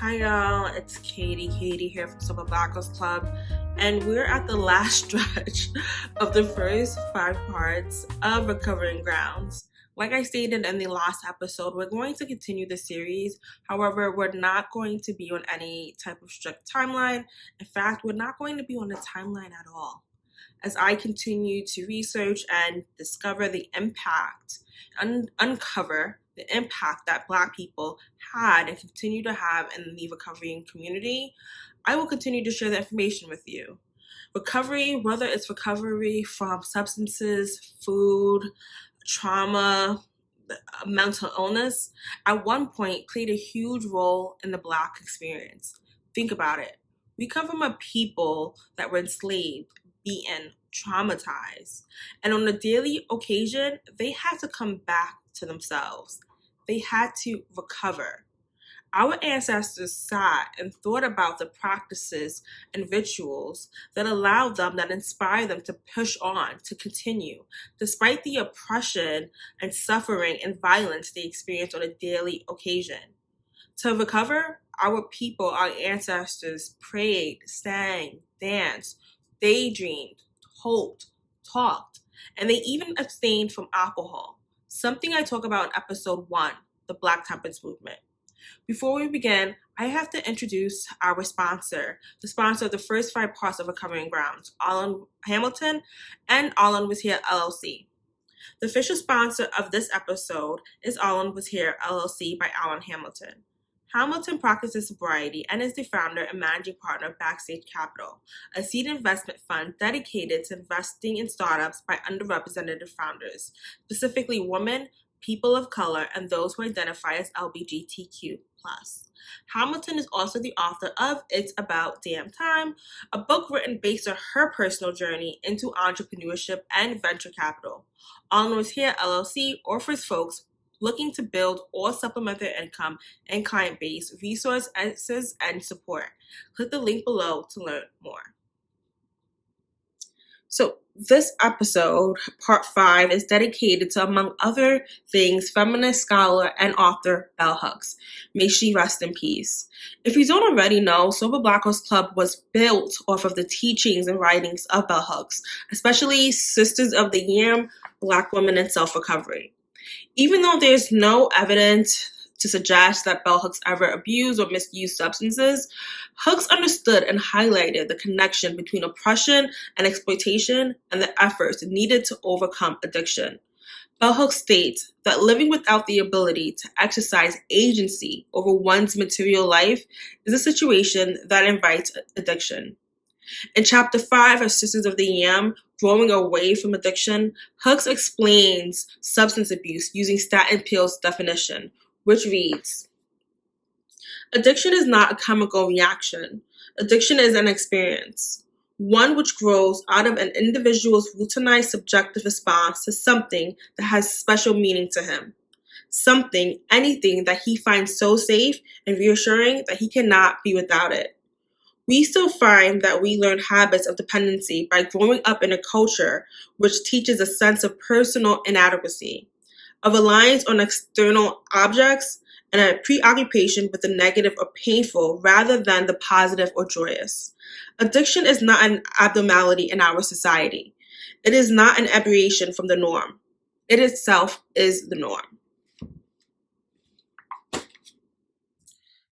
Hi y'all, it's Katie here from Sober Black Girls Club, and we're at the last stretch of the first 5 parts of Recovering Grounds. Like I stated in the last episode, we're going to continue the series. However, we're not going to be on any type of strict timeline. In fact, we're not going to be on a timeline at all. As I continue to research and discover the impact, uncover the impact that Black people had and continue to have in the recovery community, I will continue to share the information with you. Recovery, whether it's recovery from substances, food, trauma, mental illness, at one point played a huge role in the Black experience. Think about it. We come from a people that were enslaved, beaten, traumatized, and on a daily occasion, they had to come back to themselves. They had to recover. Our ancestors sat and thought about the practices and rituals that allowed them, that inspired them to push on, to continue, despite the oppression and suffering and violence they experienced on a daily occasion. To recover, our people, our ancestors prayed, sang, danced, daydreamed, hoped, talked, and they even abstained from alcohol, something I talk about in episode 1, the Black Temperance Movement. Before we begin, I have to introduce our sponsor, the sponsor of the first 5 parts of Recovering Grounds, Allen Hamilton and Allen Was Here LLC. The official sponsor of this episode is Allen Was Here LLC by Allen Hamilton. Hamilton practices sobriety and is the founder and managing partner of Backstage Capital, a seed investment fund dedicated to investing in startups by underrepresented founders, specifically women, people of color, and those who identify as LGBTQ+. Hamilton is also the author of It's About Damn Time, a book written based on her personal journey into entrepreneurship and venture capital. Allen Was Here LLC offers folks looking to build or supplement their income and client base, resources, and support. Click the link below to learn more. So this episode, part 5, is dedicated to, among other things, feminist scholar and author Bell Hooks. May she rest in peace. If you don't already know, Sober Black Girls Club was built off of the teachings and writings of Bell Hooks, especially Sisters of the Yam, Black Women in Self-Recovery. Even though there's no evidence to suggest that Bell Hooks ever abused or misused substances, Hooks understood and highlighted the connection between oppression and exploitation and the efforts needed to overcome addiction. Bell Hooks states that living without the ability to exercise agency over one's material life is a situation that invites addiction. In Chapter 5 of Sisters of the Yam, Growing Away from Addiction, Hooks explains substance abuse using Staten Peele's definition, which reads, addiction is not a chemical reaction. Addiction is an experience, one which grows out of an individual's routinized subjective response to something that has special meaning to him. Something, anything that he finds so safe and reassuring that he cannot be without it. We still find that we learn habits of dependency by growing up in a culture which teaches a sense of personal inadequacy, of reliance on external objects, and a preoccupation with the negative or painful rather than the positive or joyous. Addiction is not an abnormality in our society. It is not an aberration from the norm. It itself is the norm.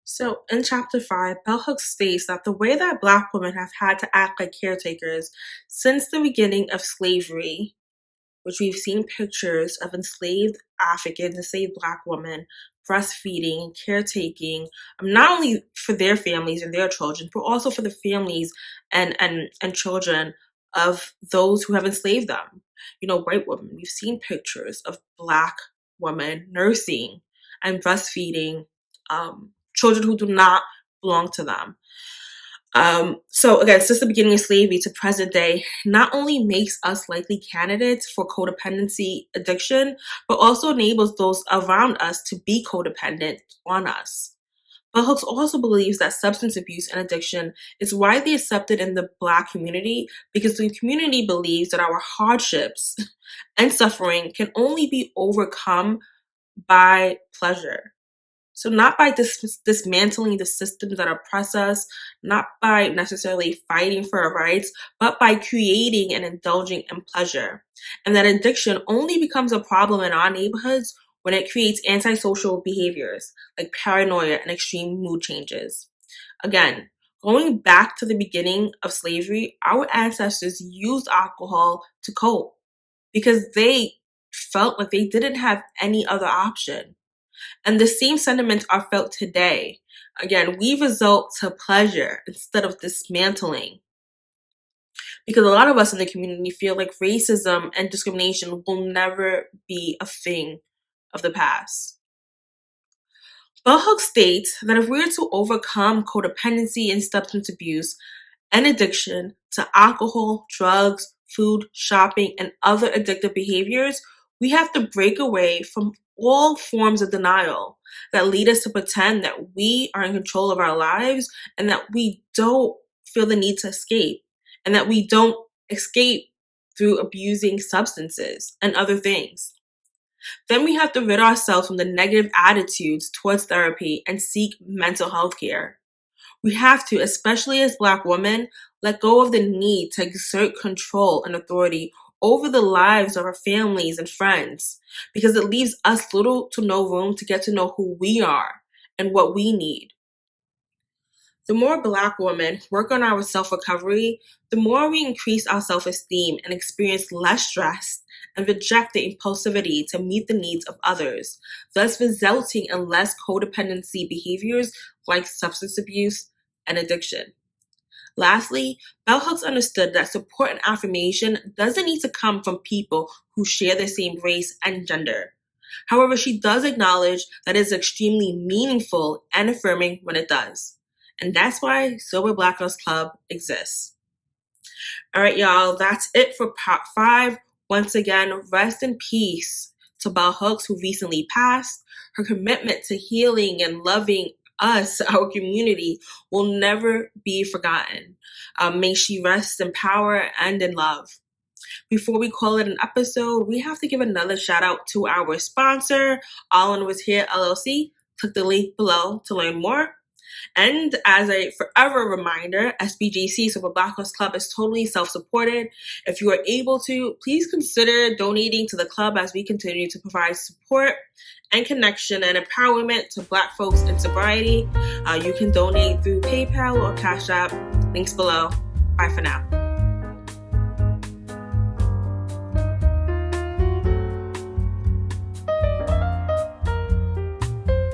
So in Chapter 5, Bell Hooks states that the way that Black women have had to act like caretakers since the beginning of slavery, which we've seen pictures of enslaved Africans, enslaved Black women breastfeeding, caretaking, not only for their families and their children, but also for the families and children of those who have enslaved them. You know, white women, we've seen pictures of Black women nursing and breastfeeding children who do not belong to them. So again, since the beginning of slavery to present day, not only makes us likely candidates for codependency addiction, but also enables those around us to be codependent on us. Bell Hooks also believes that substance abuse and addiction is widely accepted in the Black community because the community believes that our hardships and suffering can only be overcome by pleasure. So, not by dismantling the systems that oppress us, not by necessarily fighting for our rights, but by creating and indulging in pleasure. And that addiction only becomes a problem in our neighborhoods when it creates antisocial behaviors like paranoia and extreme mood changes. Again, going back to the beginning of slavery, our ancestors used alcohol to cope because they felt like they didn't have any other option. And the same sentiments are felt today. Again, we resort to pleasure instead of dismantling. Because a lot of us in the community feel like racism and discrimination will never be a thing of the past. Bell Hooks states that if we're to overcome codependency and substance abuse, and addiction to alcohol, drugs, food, shopping, and other addictive behaviors, we have to break away from all forms of denial that lead us to pretend that we are in control of our lives and that we don't feel the need to escape and that we don't escape through abusing substances and other things. Then we have to rid ourselves from the negative attitudes towards therapy and seek mental health care. We have to, especially as Black women, let go of the need to exert control and authority over the lives of our families and friends because it leaves us little to no room to get to know who we are and what we need. The more Black women work on our self recovery, the more we increase our self esteem and experience less stress and reject the impulsivity to meet the needs of others, thus resulting in less codependency behaviors like substance abuse and addiction. Lastly, Bell Hooks understood that support and affirmation doesn't need to come from people who share the same race and gender. However, she does acknowledge that it is extremely meaningful and affirming when it does. And that's why Sober Black Girls Club exists. All right, y'all, that's it for part 5. Once again, rest in peace to Bell Hooks, who recently passed. Her commitment to healing and loving us, our community, will never be forgotten. May she rest in power and in love. Before we call it an episode, we have to give another shout out to our sponsor, All In Was Here LLC. Click the link below to learn more. And as a forever reminder, SBGC, Sober Black Girls Club, is totally self-supported. If you are able to, please consider donating to the club as we continue to provide support and connection and empowerment to Black folks in sobriety. You can donate through PayPal or Cash App. Links below. Bye for now.